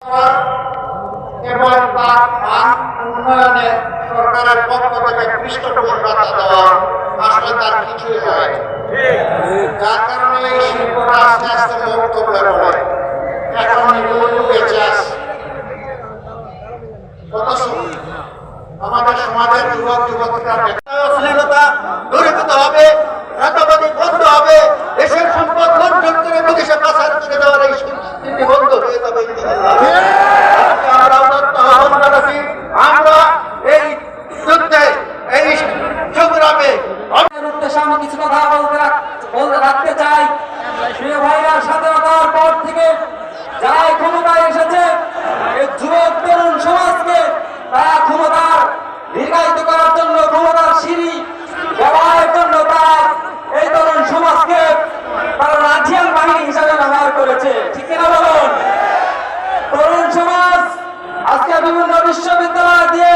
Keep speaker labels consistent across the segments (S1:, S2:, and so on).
S1: এবং তার মান উন্নয়নে সরকারের পক্ষ থেকে পৃষ্ঠপোষকতা দেওয়া আসলে তার কিছুই হয়, যার কারণে এই শিল্পটা আস্তে আস্তে মুক্ত হয়ে পড়ে। এখন এগুলো বেঁচে আছে। আমাদের সমাজের যুবক যুবতীরা অশ্লীলতা দূরীভূত হবে, রাতাবাদী বন্ধ হবে, দেশের সম্পদ লুণ্ঠন করে বিদেশে পাচার করে দেওয়ার এই সংস্কৃতি বন্ধ হয়ে যাবে ইনশাআল্লাহ। আমরা এই যুদ্ধে এই সংগ্রামে
S2: আমি কিছু কথা বলতে রাখতে চাই। প্রিয় ভাইরা, স্বাধীনতার পর থেকে যারা ক্ষমতায় এসেছে এই যুবক তরুণ সমাজকে তারা ক্ষমতার দীর্ঘায়িত করার জন্য, ক্ষমতার সিঁড়ি ব্যবহারের জন্য তারা এই তরুণ সমাজকে তারা রাজিয়াল বাহিনী হিসাবে ব্যবহার করেছে। ঠিক কিনা বলুন? তরুণ সমাজ আজকে বিভিন্ন বিশ্ববিদ্যালয় দিয়ে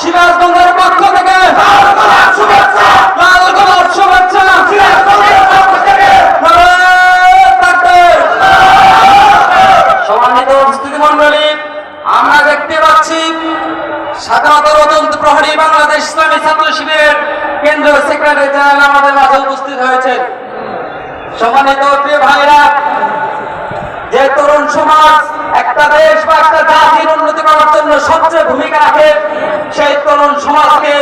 S2: সিরাজগঞ্জের পক্ষ থেকে সম্মানিত উপস্থিতিমণ্ডলী, আমরা দেখতে পাচ্ছি স্বাধীনতা রোদন্ত প্রহরী বাংলাদেশ ইসলামী ছাত্র শিবিরের কেন্দ্রীয় সেক্রেটারি জেনারেল আমাদের মাঝে উপস্থিত হয়েছেন। সম্মানিত প্রিয় ভাইরা, যে তরুণ সমাজ একটা দেশ বা একটা জাতির উন্নতি করার জন্য সবচেয়ে ভূমিকা রাখে, সেই তরুণ সমাজকে